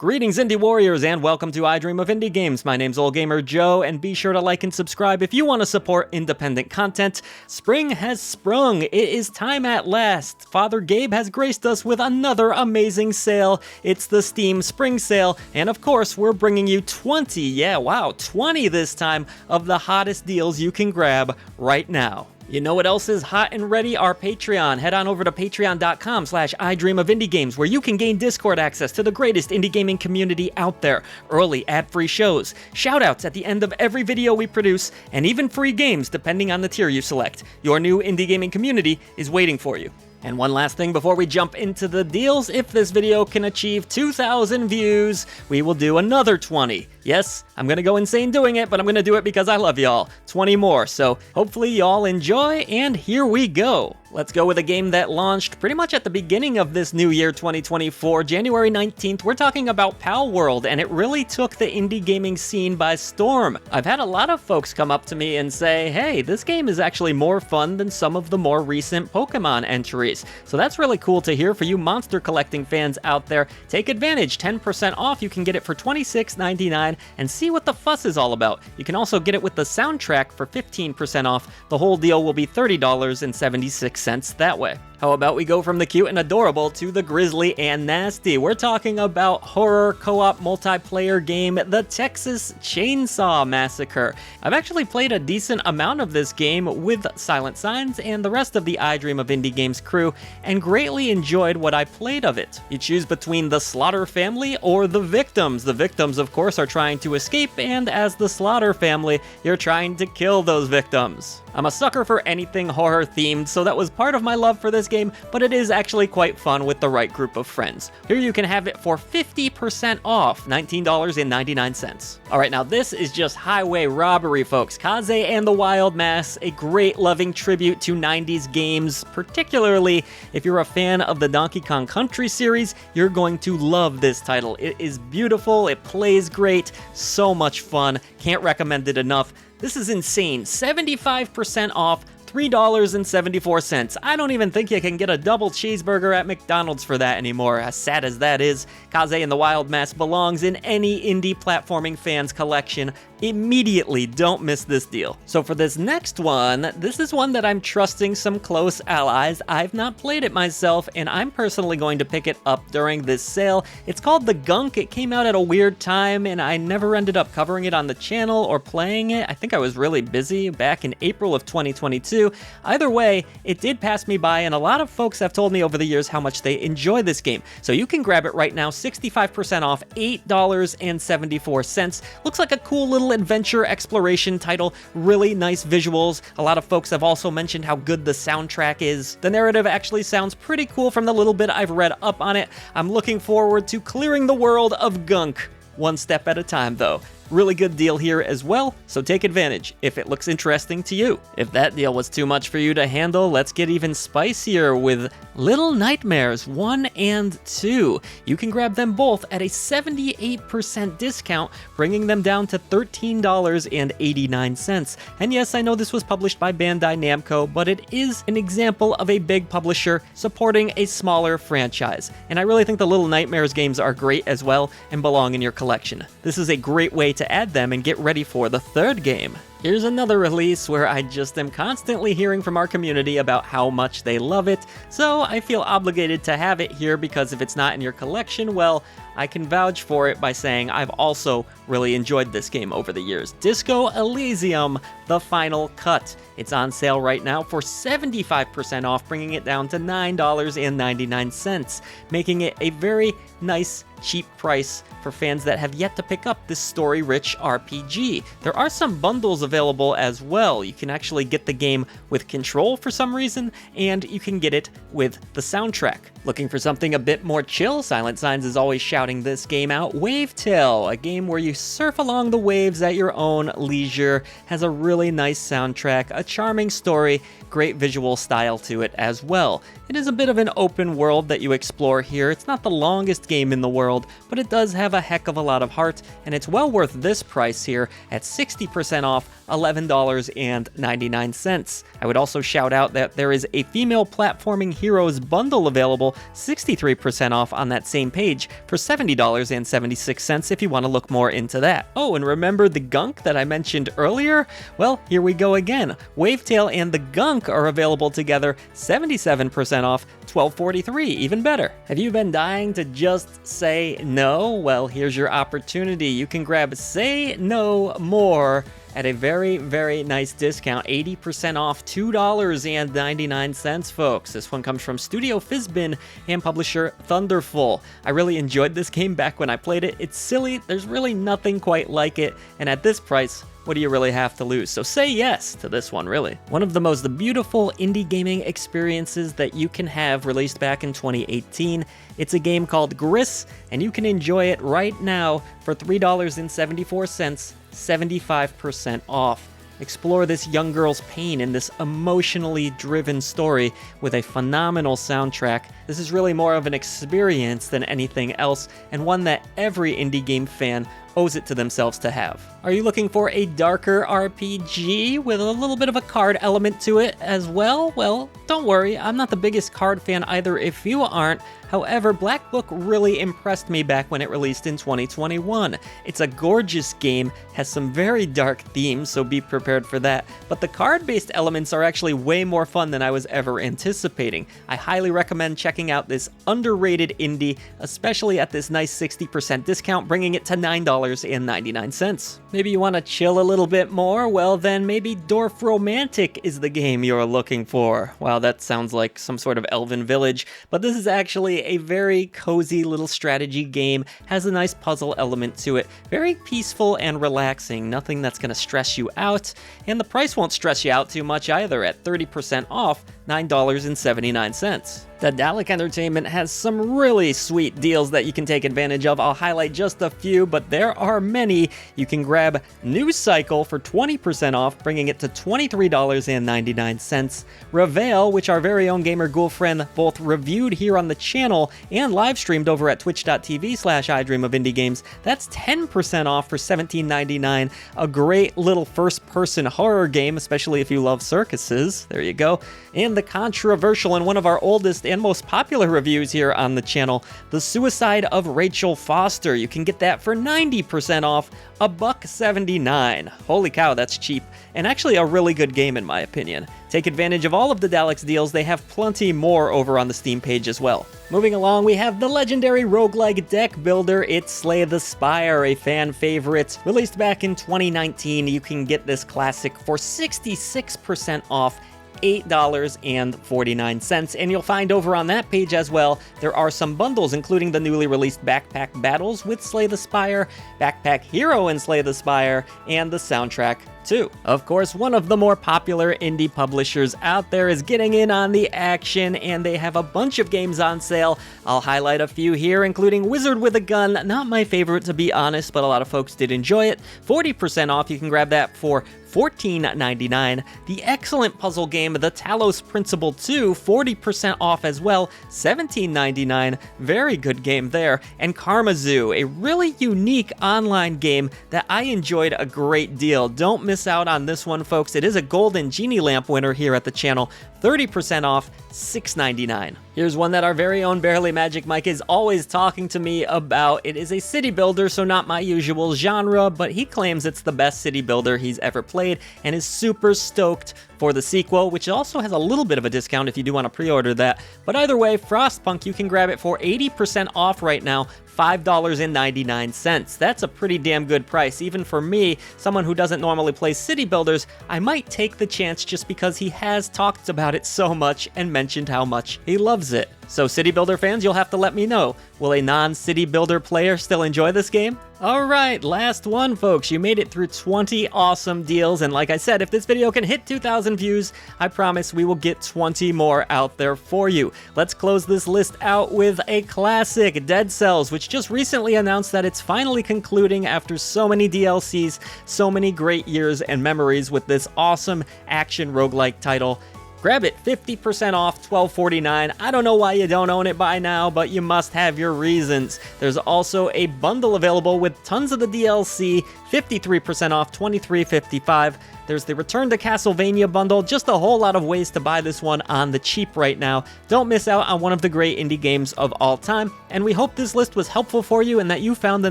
Greetings, Indie Warriors, and welcome to I Dream of Indie Games. My name's Old Gamer Joe, and be sure to like and subscribe if you want to support independent content. Spring has sprung. It is time at last. Father Gabe has graced us with another amazing sale. It's the Steam Spring Sale, and of course, we're bringing you 20 this time, of the hottest deals you can grab right now. You know what else is hot and ready? Our Patreon. Head on over to patreon.com/idreamofindiegames, where you can gain Discord access to the greatest indie gaming community out there, early ad-free shows, shoutouts at the end of every video we produce, and even free games depending on the tier you select. Your new indie gaming community is waiting for you. And one last thing before we jump into the deals, if this video can achieve 2,000 views, we will do another 20. Yes, I'm gonna go insane doing it, but I'm gonna do it because I love y'all. 20 more, so hopefully y'all enjoy, and here we go. Let's go with a game that launched pretty much at the beginning of this new year, 2024, January 19th. We're talking about PalWorld, and it really took the indie gaming scene by storm. I've had a lot of folks come up to me and say, hey, this game is actually more fun than some of the more recent Pokemon entries. So that's really cool to hear for you monster collecting fans out there. Take advantage, 10% off. You can get it for $26.99 and see what the fuss is all about. You can also get it with the soundtrack for 15% off. The whole deal will be $30.76 that way. How about we go from the cute and adorable to the grisly and nasty? We're talking about horror co-op multiplayer game, The Texas Chainsaw Massacre. I've actually played a decent amount of this game with Silent Signs and the rest of the I Dream of Indie Games crew, and greatly enjoyed what I played of it. You choose between the Slaughter family or the victims. The victims, of course, are trying to escape, and as the Slaughter family, you're trying to kill those victims. I'm a sucker for anything horror themed, so that was part of my love for this game, but it is actually quite fun with the right group of friends. Here you can have it for 50% off, $19.99. Alright, now this is just highway robbery, folks. Kaze and the Wild Mass, a great loving tribute to 90s games, particularly if you're a fan of the Donkey Kong Country series, you're going to love this title. It is beautiful, it plays great, so much fun, can't recommend it enough. This is insane, 75% off, $3.74. I don't even think you can get a double cheeseburger at McDonald's for that anymore, as sad as that is. Kaze and the Wild Mass belongs in any indie platforming fan's collection. Immediately, don't miss this deal. So for this next one, this is one that I'm trusting some close allies. I've not played it myself, and I'm personally going to pick it up during this sale. It's called the Gunk. It came out at a weird time, and I never ended up covering it on the channel or playing it. I think I was really busy back in April of 2022. Either way, it did pass me by, and a lot of folks have told me over the years how much they enjoy this game. So you can grab it right now, 65% off, $8.74. Looks like a cool little adventure exploration title, really nice visuals. A lot of folks have also mentioned how good the soundtrack is. The narrative actually sounds pretty cool from the little bit I've read up on it. I'm looking forward to clearing the world of Gunk, one step at a time though. Really good deal here as well, so take advantage if it looks interesting to you. If that deal was too much for you to handle, let's get even spicier with Little Nightmares 1 and 2. You can grab them both at a 78% discount, bringing them down to $13.89. And yes, I know this was published by Bandai Namco, but it is an example of a big publisher supporting a smaller franchise. And I really think the Little Nightmares games are great as well and belong in your collection. This is a great way to add them and get ready for the third game. Here's another release where I just am constantly hearing from our community about how much they love it, so I feel obligated to have it here because if it's not in your collection, well, I can vouch for it by saying I've also really enjoyed this game over the years. Disco Elysium, The Final Cut. It's on sale right now for 75% off, bringing it down to $9.99, making it a very nice, cheap price for fans that have yet to pick up this story-rich RPG. There are some bundles available as well. You can actually get the game with Control for some reason, and you can get it with the soundtrack. Looking for something a bit more chill? Silent Signs is always shouting this game out. Wavetale, a game where you surf along the waves at your own leisure, has a really nice soundtrack, a charming story, great visual style to it as well. It is a bit of an open world that you explore here. It's not the longest game in the world, but it does have a heck of a lot of heart, and it's well worth this price here at 60% off, $11.99. I would also shout out that there is a female platforming heroes bundle available, 63% off on that same page for $70.76 if you want to look more into that. Oh, and remember the Gunk that I mentioned earlier? Well, here we go again. Wavetale and the Gunk are available together, 77% off, $12.43, even better. Have you been dying to just say no? Well, here's your opportunity. You can grab Say No More at a very, very nice discount, 80% off, $2.99, folks. This one comes from Studio Fizbin and publisher Thunderful. I really enjoyed this game back when I played it. It's silly, there's really nothing quite like it, and at this price, what do you really have to lose? So say yes to this one, really. One of the most beautiful indie gaming experiences that you can have, released back in 2018. It's a game called GRIS, and you can enjoy it right now for $3.74, 75% off. Explore this young girl's pain in this emotionally driven story with a phenomenal soundtrack. This is really more of an experience than anything else, and one that every indie game fan owes it to themselves to have. Are you looking for a darker RPG with a little bit of a card element to it as well? Well, don't worry, I'm not the biggest card fan either if you aren't. However, Black Book really impressed me back when it released in 2021. It's a gorgeous game, has some very dark themes, so be prepared for that, but the card-based elements are actually way more fun than I was ever anticipating. I highly recommend checking out this underrated indie, especially at this nice 60% discount, bringing it to $9.99. Maybe you want to chill a little bit more? Well then, maybe Dorfromantik is the game you're looking for. Wow, that sounds like some sort of elven village, but this is actually a very cozy little strategy game, has a nice puzzle element to it, very peaceful and relaxing, nothing that's going to stress you out, and the price won't stress you out too much either at 30% off, $9.79. Daedalic Entertainment has some really sweet deals that you can take advantage of. I'll highlight just a few, but there are many. You can grab News Cycle for 20% off, bringing it to $23.99. Reveal, which our very own gamer ghoul friend both reviewed here on the channel and live streamed over at twitch.tv/idreamofindiegames. That's 10% off for $17.99. A great little first-person horror game, especially if you love circuses. There you go. And the controversial and one of our oldest and most popular reviews here on the channel, The Suicide of Rachel Foster. You can get that for 90% off, $1.79. Holy cow, that's cheap, and actually a really good game in my opinion. Take advantage of all of Daedalic's deals. They have plenty more over on the Steam page as well. Moving along, we have the legendary roguelike deck builder, It's Slay the Spire, a fan favorite. Released back in 2019, you can get this classic for 66% off, $8.49, and you'll find over on that page as well, there are some bundles including the newly released Backpack Battles with Slay the Spire, Backpack Hero and Slay the Spire, and the soundtrack too. Of course, one of the more popular indie publishers out there is getting in on the action, and they have a bunch of games on sale. I'll highlight a few here, including Wizard with a Gun, not my favorite to be honest, but a lot of folks did enjoy it. 40% off, you can grab that for $14.99. The excellent puzzle game, The Talos Principle 2, 40% off as well, $17.99. Very good game there. And Karma Zoo, a really unique online game that I enjoyed a great deal. Don't miss out on this one, folks. It is a Golden Genie Lamp winner here at the channel. 30% off, $6.99. Here's one that our very own Barely Magic Mike is always talking to me about. It is a city builder, so not my usual genre, but he claims it's the best city builder he's ever played and is super stoked for the sequel, which also has a little bit of a discount if you do want to pre-order that. But either way, Frostpunk, you can grab it for 80% off right now, $5.99. That's a pretty damn good price. Even for me, someone who doesn't normally play city builders, I might take the chance just because he has talked about it so much and mentioned how much he loves it. So city builder fans, you'll have to let me know. Will a non-city builder player still enjoy this game? Alright, last one folks. You made it through 20 awesome deals, and like I said, if this video can hit 2,000 views, I promise we will get 20 more out there for you. Let's close this list out with a classic, Dead Cells, which just recently announced that it's finally concluding after so many DLCs, so many great years and memories with this awesome action roguelike title. Grab it 50% off, $12.49. I don't know why you don't own it by now, but you must have your reasons. There's also a bundle available with tons of the DLC, 53% off, $23.55. There's the Return to Castlevania bundle, just a whole lot of ways to buy this one on the cheap right now. Don't miss out on one of the great indie games of all time, and we hope this list was helpful for you and that you found the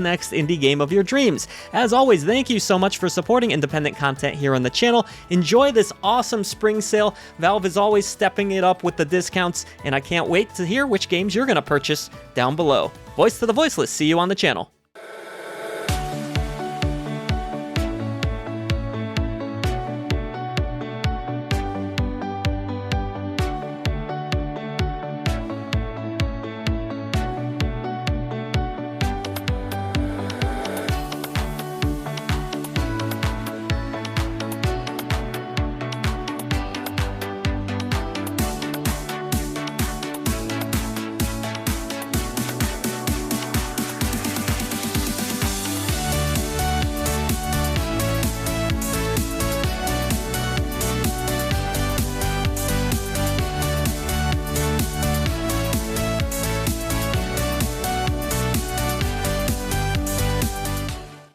next indie game of your dreams. As always, thank you so much for supporting independent content here on the channel. Enjoy this awesome spring sale. Valve is always stepping it up with the discounts, and I can't wait to hear which games you're going to purchase down below. Voice to the voiceless, see you on the channel.